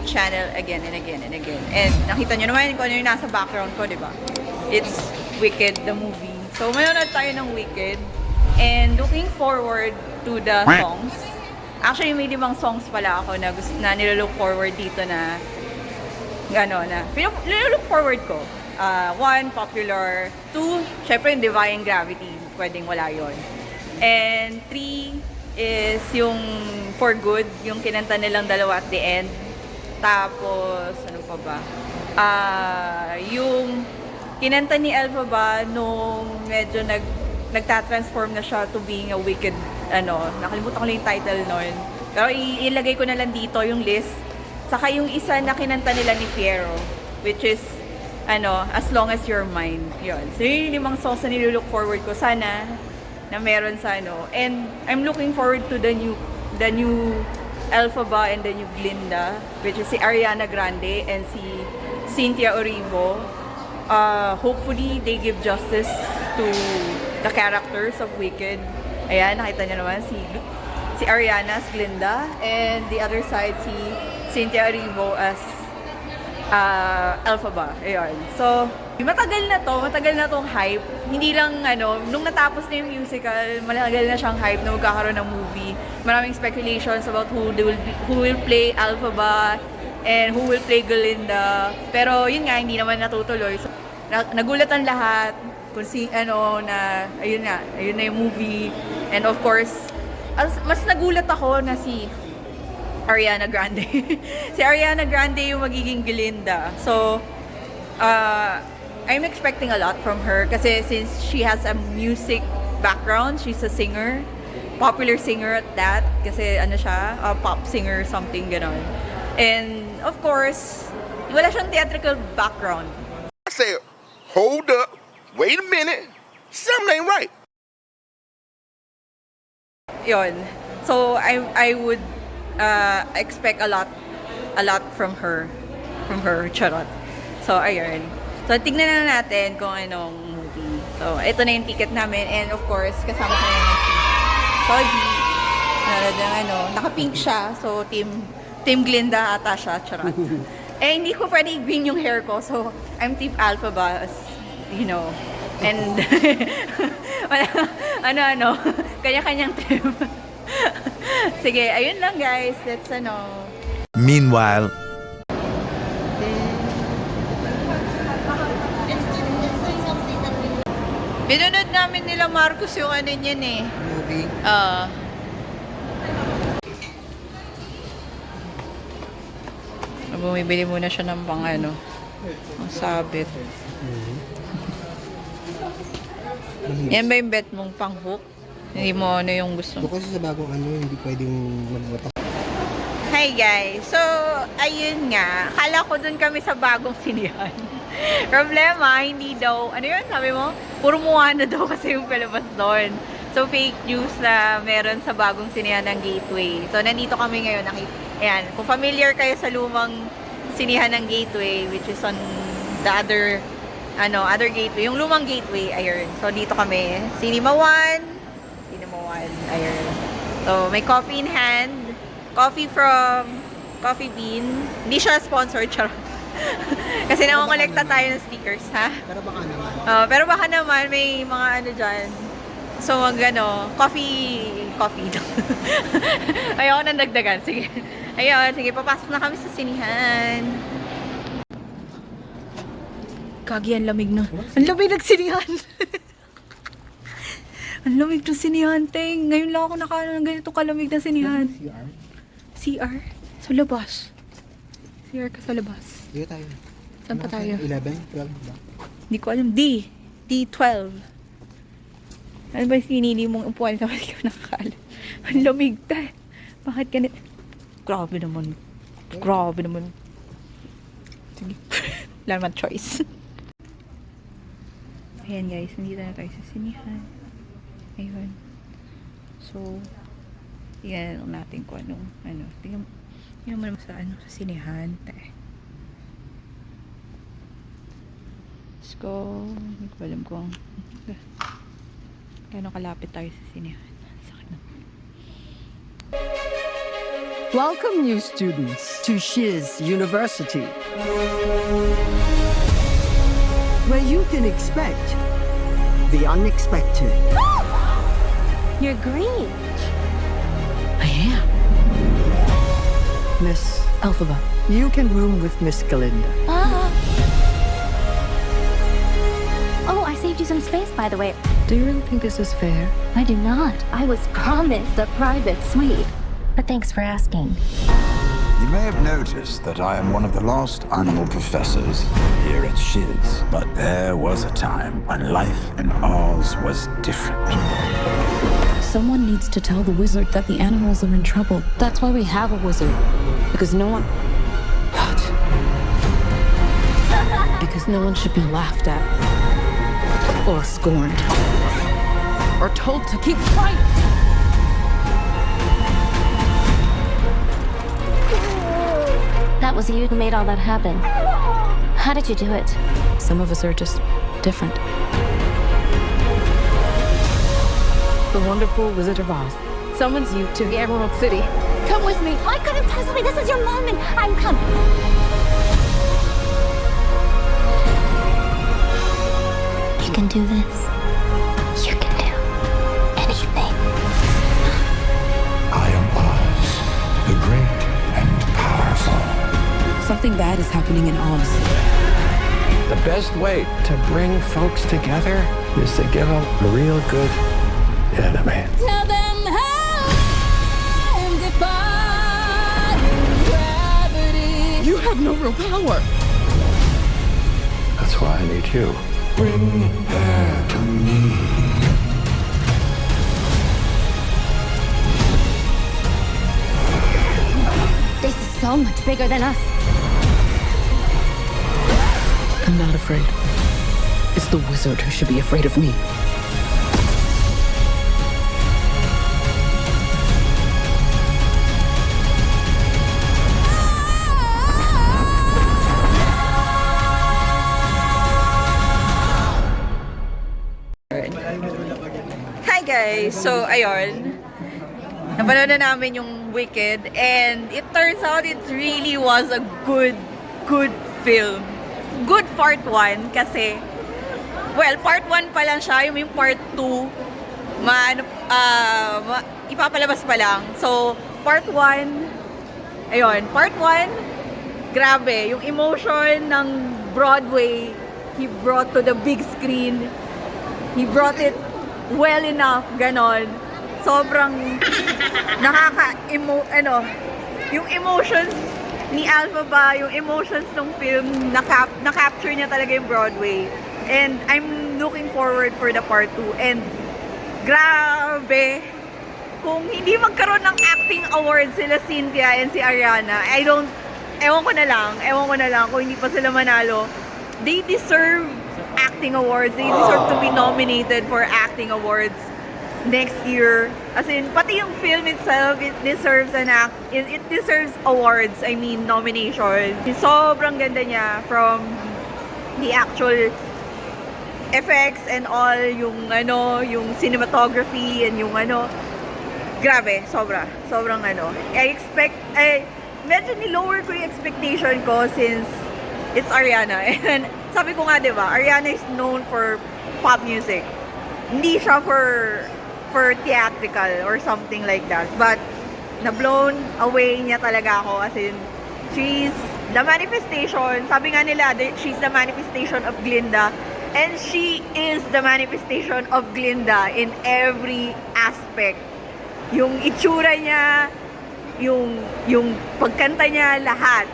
channel again and again and again. And nakita nyo naman kung ano yung nasa background ko, di ba? It's Wicked, the movie. So, manonood tayo ng Wicked. And looking forward to the songs. Actually, may 5 songs pala ako na nilolook forward dito na nilolook forward ko. 1, Popular. 2, syempre yung Defying Gravity. Pwedeng wala yon. And 3 is yung For Good, yung kinanta nilang dalawa at the end. Tapos, ano pa ba? Yung kinanta ni Elphaba nung medyo nagtatransform na siya to being a wicked, nakalimutan ko lang yung title nun. Pero ilagay ko na lang dito yung list. Saka yung isa na kinanta nila ni Piero, which is, As Long As You're Mine. Yun. So yun yung 5 songs na nilook forward ko. Sana na meron sa And I'm looking forward to the new Elphaba and the new Glinda, which is si Ariana Grande and si Cynthia Erivo. Hopefully, they give justice to the characters of Wicked. Ayan, nakita niyo naman si Ariana as Glinda and the other side si Cynthia Erivo as Elphaba. Ayan. So, matagal na tong hype. Hindi lang, nung natapos na yung musical, matagal na siyang hype na magkakaroon ng movie. Maraming speculations about who will play Elphaba and who will play Glinda. Pero, yun nga, hindi naman natutuloy. So, nagulat ang lahat kung na ayun na yung movie. And of course, mas nagulat ako na si Ariana Grande. Si Ariana Grande yung magiging Glinda. So, I'm expecting a lot from her kasi since she has a music background, she's a singer, popular singer at that. Kasi siya, pop singer, something ganon. And of course, wala siyang theatrical background. I said, hold up, wait a minute, something ain't right. Yun. So I would expect a lot from her, charot. So ayun. So tignan na natin kung anong movie. So ito na yung ticket namin and of course kasama ko na yung Soji. Naka-pink siya. So Team Glinda ata siya, charot. Eh, hindi ko pwede green yung hair ko. So, I'm Team Elphaba, And, kanya-kanyang team. Sige, ayun lang guys. Let's, Meanwhile, binunod namin nila Marcos yung niyan eh. Movie? Bumibili muna siya ng ang sabit. Yan ba yung bet mong pang-hook? Hindi mo yung gusto mo? Kasi sa bagong hindi pwedeng magwatak. Hi guys! So, ayun nga. Akala ko dun kami sa bagong sinihan. Problema, hindi daw. Ano yun? Sabi mo? Puro mukha na daw kasi yung palabas doon. So, fake news na meron sa bagong sinihan ng Gateway. So, nandito kami ngayon. Ayan, kung familiar kayo sa lumang sinihan ng Gateway, which is on the other gateway, yung lumang gateway, ayun. So, dito kami, Cinema 1, ayun. So, may coffee in hand, coffee from Coffee Bean. Hindi siya sponsored, charot. Kasi nakukolekta tayo ng stickers, ha? Pero baka naman, may mga dyan. So, coffee. Ayoko nang dagdagan. Sige. Ayun, sige, papasok na kami sa sinihan. Kagi, ang lamig na. Ang lamig ng sinihan. Ang lamig ng sinihan, Teng. Ngayon lang ako nakano ng ganito kalamig na sinihan. CR? Sa labas. CR ka sa labas. Dito tayo. Saan pa tayo? 11, 12 ba? Hindi ko alam. D12. Ano ba yung sinili mong upuan sa kasi ko nakakaalam? Ang lamig tayo. Bakit ganit? Grabe naman. Sige. Wala naman choice. Ayan guys, nandito na tayo sa sinihan. Ayun. So, tingnan lang natin kung tingnan mo naman sa sa sinihan. Let's go. Hindi ko alam kung gano'ng kalapit tayo sa sinihan. Sakit na. Welcome, new students, to Shiz University, where you can expect the unexpected. You're green. I am. Miss Elphaba, you can room with Miss Galinda. Oh, I saved you some space, by the way. Do you really think this is fair? I do not. I was promised a private suite. But thanks for asking. You may have noticed that I am one of the last animal professors here at Shiz. But there was a time when life in Oz was different. Someone needs to tell the wizard that the animals are in trouble. That's why we have a wizard. Because no one... What? Because no one should be laughed at. Or scorned. Or told to keep quiet. That was you who made all that happen. How did you do it? Some of us are just different. The wonderful Wizard of Oz summons you to the Emerald City. Come with me. I couldn't possibly. This is your moment. I'm coming. You can do this. You can do anything. I am Oz, the great and powerful. Something bad is happening in Oz. The best way to bring folks together is to give them a real good enemy. Tell them how I'm defying gravity. You have no real power. That's why I need you. Bring her to me. This is so much bigger than us. I'm not afraid. It's the wizard who should be afraid of me. Hi guys! So, ayun. Napanood na namin yung Wicked and it turns out it really was a good film. Good part 1 kasi, well, part 1 pa lang siya, yung part 2, ipapalabas pa lang. So, part 1, ayun, part 1, grabe, yung emotion ng Broadway, he brought to the big screen. He brought it well enough, ganon. Sobrang yung emotions ni Elphaba, yung emotions ng film, na-capture niya talaga yung Broadway. And I'm looking forward for the part 2. And grabe, kung hindi magkaroon ng acting awards sila Cynthia and si Ariana, ewan ko na lang kung hindi pa sila manalo. They deserve acting awards. They deserve to be nominated for acting awards next year. As in, pati yung film itself, it deserves awards. I mean, nomination. Sobrang ganda niya, from the actual effects and all, yung cinematography and yung grabe, sobrang medyo ni-lower ko yung expectation ko since it's Ariana. And sabi ko nga, diba, Ariana is known for pop music. Hindi siya for theatrical or something like that. But, na-blown away niya talaga ako. As in, she's the manifestation. Sabi nga nila, she's the manifestation of Glinda. And she is the manifestation of Glinda in every aspect. Yung itsura niya, yung pagkanta niya, lahat.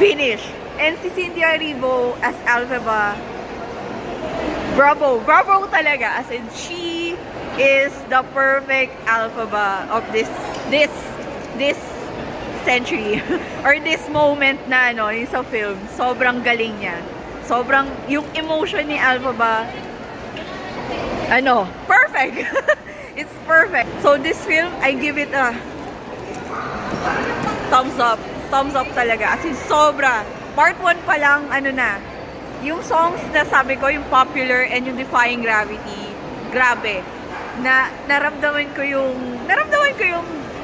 Finish. And si Cynthia Erivo as Elphaba, bravo talaga. As in, she is the perfect Elphaba of this century or this moment na yung sa film. Sobrang galing niya. Sobrang yung emotion ni Elphaba, perfect. It's perfect. So this film, I give it a thumbs up. Thumbs up talaga. As in, sobra. Part 1 pa lang, yung songs na sabi ko, yung Popular and yung Defying Gravity, grabe. Naramdaman ko yung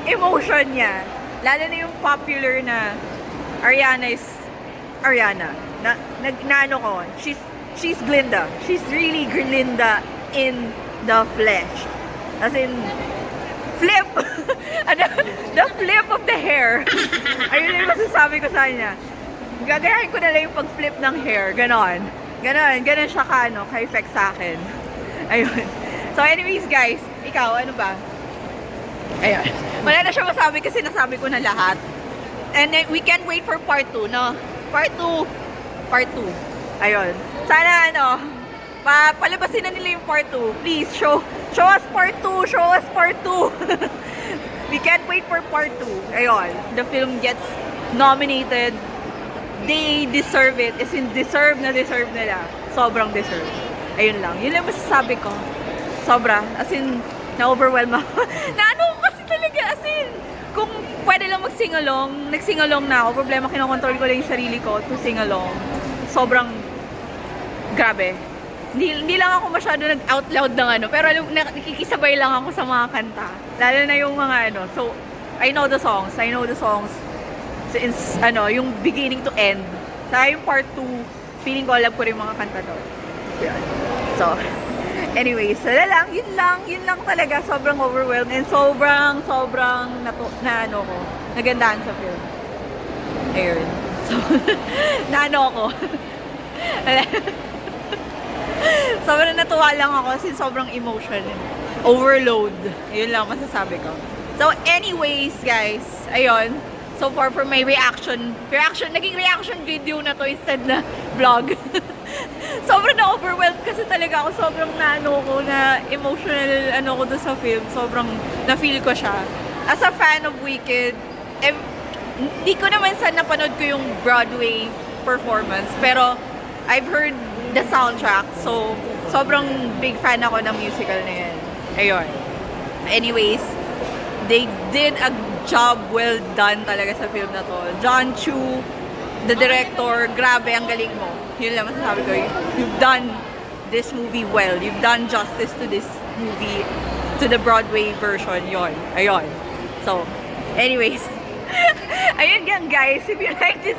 emotion niya. Lalo na yung popular na Ariana. Ano ko, she's Glinda. She's really Glinda in the flesh. As in, flip! The flip of the hair. Ayun na yung masasabi ko sa kanya. Gagayahin ko na lang yung pag-flip ng hair. Ganon siya ka-effect sa akin. Ayun. So anyways guys, ikaw, ano ba? Ayun. Wala na siya masabi kasi nasabi ko na lahat. And then, we can't wait for part 2, no? Part 2. Ayun. Sana palabasin na nila yung part 2. Please, show us part 2. Show us part 2. We can't wait for part 2. Ayun. The film gets nominated. They deserve it. As in, deserve nila. Sobrang deserve. Ayun lang. Yun lang masasabi ko. Sobra. As in, na-overwhelm ako. Naano ko kasi talaga. As in, kung pwede lang mag-sing-along, nag-sing-along na ako. Problema, kinokontrol ko lang yung sarili ko to sing-along. Sobrang grabe. Hindi lang ako masyado nag-out loud ng pero nakikisabay lang ako sa mga kanta. Lalo na yung mga So, I know the songs. Since, yung beginning to end. Sa yung part 2, feeling ko alam ko rin mga kanta doon. Yeah. So, anyways, yun lang talaga. Sobrang overwhelmed and sobrang nagandahan sa film. Ayun. So, ako. Sobrang natuwa lang ako kasi sobrang emotion. Overload. Yun lang masasabi ko. So, anyways, guys, ayun. So far for my naging reaction video na to instead na vlog. Sobrang na-overwhelmed kasi talaga ako. Sobrang na emotional ko doon sa film. Sobrang na-feel ko siya. As a fan of Wicked, hindi ko naman napanood ko yung Broadway performance. Pero, I've heard the soundtrack. So, sobrang big fan ako ng musical na yan. Ayun. Anyways, they did a job well done talaga sa film na to. John Chu, the director, grabe, ang galing mo. Yun lang masasabi ko. You've done this movie well. You've done justice to this movie, to the Broadway version. Yun. Ayun. So, anyways. Ayun yan, guys. If you like this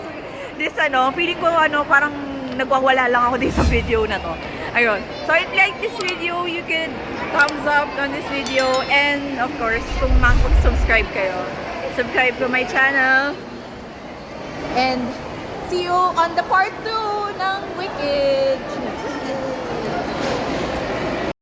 feeling ko parang nagwawala lang ako dito sa video na to. Ayun. So, if you like this video, you can thumbs up on this video. And, of course, kung mag-subscribe kayo, subscribe to my channel. And, see you on the part 2 ng